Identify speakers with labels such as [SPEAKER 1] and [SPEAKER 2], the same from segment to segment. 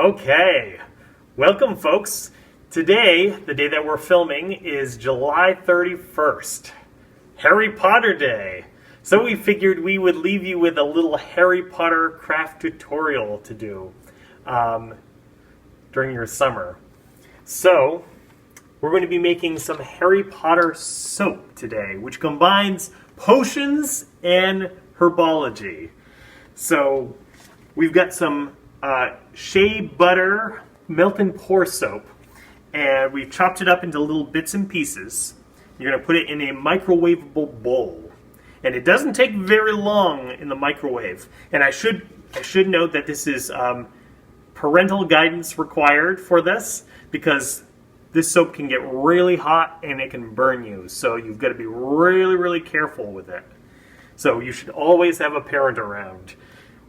[SPEAKER 1] Okay, welcome folks. Today, the day that we're filming is July 31st, Harry Potter Day. So we figured we would leave you with a little Harry Potter craft tutorial to do during your summer. So, we're going to be making some Harry Potter soap today, which combines potions and herbology. So, we've got some shea butter melt and pour soap, and we've chopped it up into little bits and pieces. You're going to put it in a microwavable bowl, and it doesn't take very long in the microwave. And I should note that this is parental guidance required for this, because this soap can get really hot and it can burn you, so you've got to be really careful with it. So you should always have a parent around,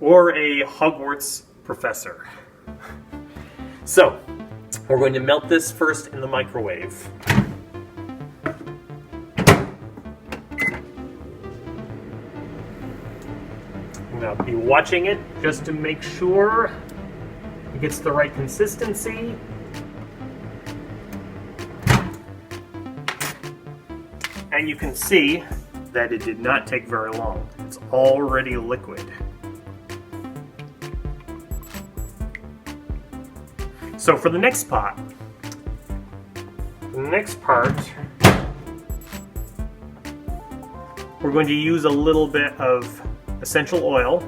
[SPEAKER 1] or a Hogwarts professor. So, we're going to melt this first in the microwave. I'm going to be watching it just to make sure it gets the right consistency. And you can see that it did not take very long. It's already liquid. So for the next part, we're going to use a little bit of essential oil.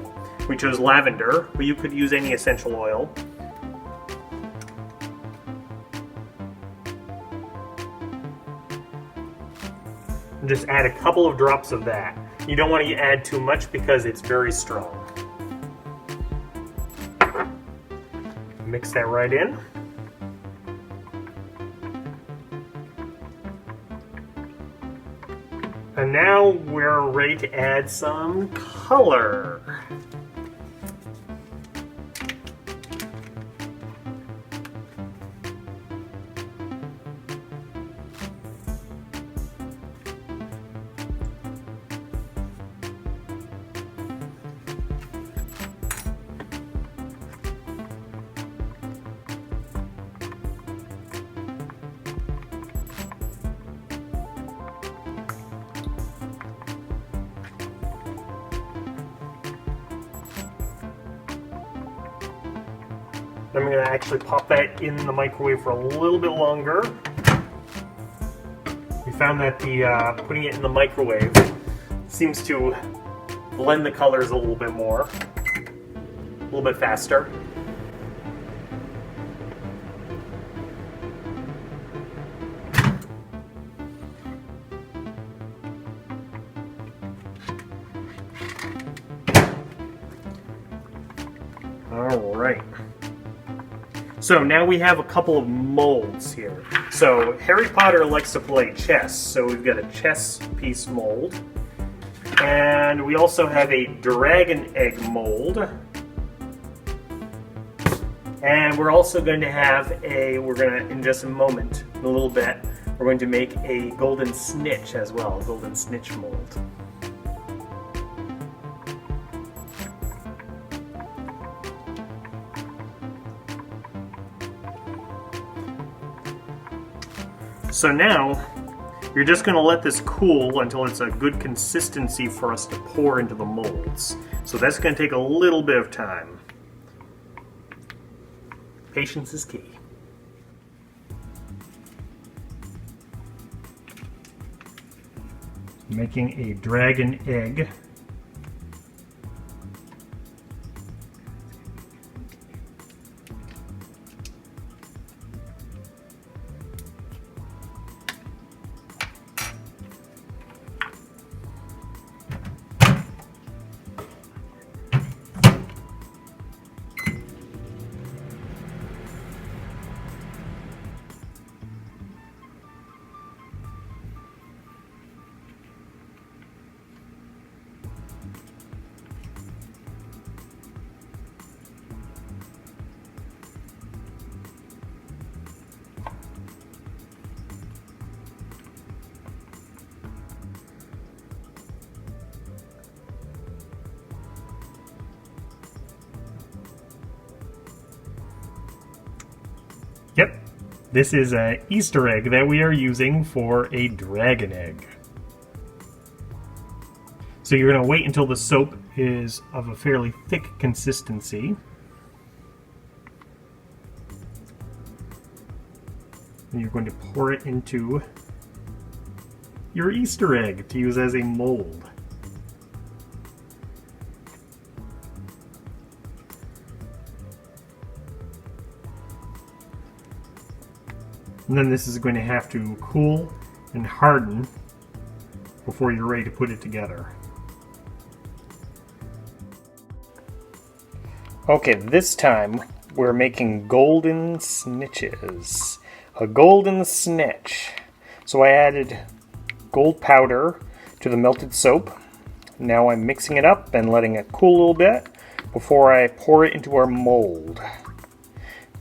[SPEAKER 1] We chose lavender, but you could use any essential oil. And just add a couple of drops of that. You don't want to add too much because it's very strong. Mix that right in. And now we're ready to add some color. I'm going to actually pop that in the microwave for a little bit longer. We found that the putting it in the microwave seems to blend the colors a little bit more, a little bit faster. All right. So now we have a couple of molds here. So Harry Potter likes to play chess, so we've got a chess piece mold. And we also have a dragon egg mold. And we're also going to have in just a moment, in a little bit, we're going to make a golden snitch as well, a golden snitch mold. So now, you're just going to let this cool until it's a good consistency for us to pour into the molds. So that's going to take a little bit of time. Patience is key. Making a dragon egg. Yep, this is an Easter egg that we are using for a dragon egg. So you're going to wait until the soap is of a fairly thick consistency. And you're going to pour it into your Easter egg to use as a mold. And then this is going to have to cool and harden before you're ready to put it together. Okay, this time we're making golden snitches. A golden snitch. So I added gold powder to the melted soap. Now I'm mixing it up and letting it cool a little bit before I pour it into our mold.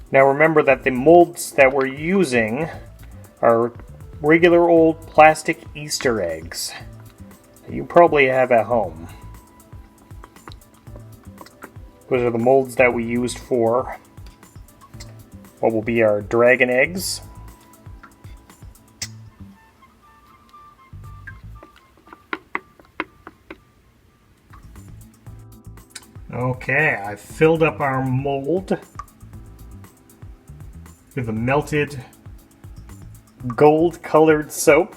[SPEAKER 1] Now remember that the molds that we're using are regular old plastic Easter eggs that you probably have at home. Those are the molds that we used for what will be our dragon eggs. Okay, I've filled up our mold with the melted gold-colored soap.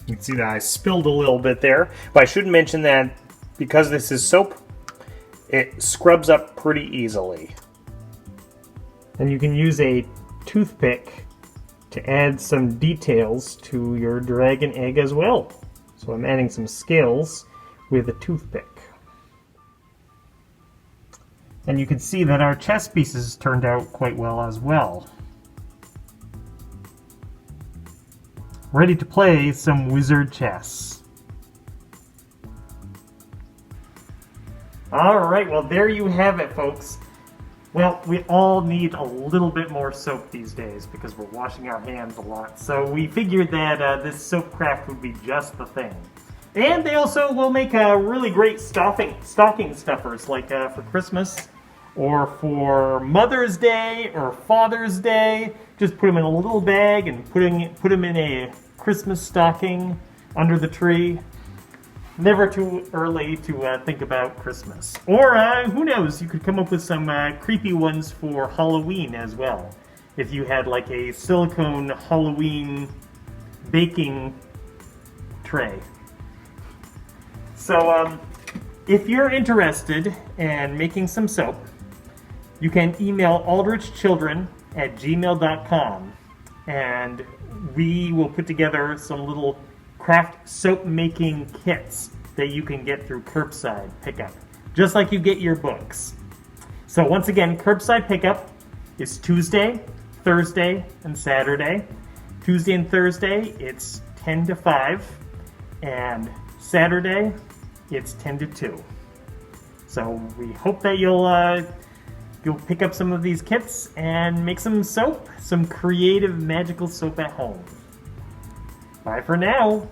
[SPEAKER 1] You can see that I spilled a little bit there, but I should mention that because this is soap, it scrubs up pretty easily. And you can use a toothpick to add some details to your dragon egg as well. So I'm adding some scales with a toothpick. And you can see that our chess pieces turned out quite well as well. Ready to play some wizard chess. Alright, well there you have it, folks. Well, we all need a little bit more soap these days because we're washing our hands a lot. So we figured that this soap craft would be just the thing. And they also will make really great stocking stuffers, like for Christmas or for Mother's Day or Father's Day. Just put them in a little bag and put them in a Christmas stocking under the tree. Never too early to think about Christmas. Or, who knows, you could come up with some creepy ones for Halloween as well. If you had like a silicone Halloween baking tray. So, if you're interested in making some soap, you can email aldrichchildren@gmail.com and we will put together some little craft soap making kits that you can get through curbside pickup, just like you get your books. So once again, curbside pickup is Tuesday, Thursday, and Saturday. Tuesday and Thursday, it's 10 to 5, and Saturday, it's 10 to 2. So we hope that you'll pick up some of these kits and make some soap, some creative magical soap at home. Bye for now.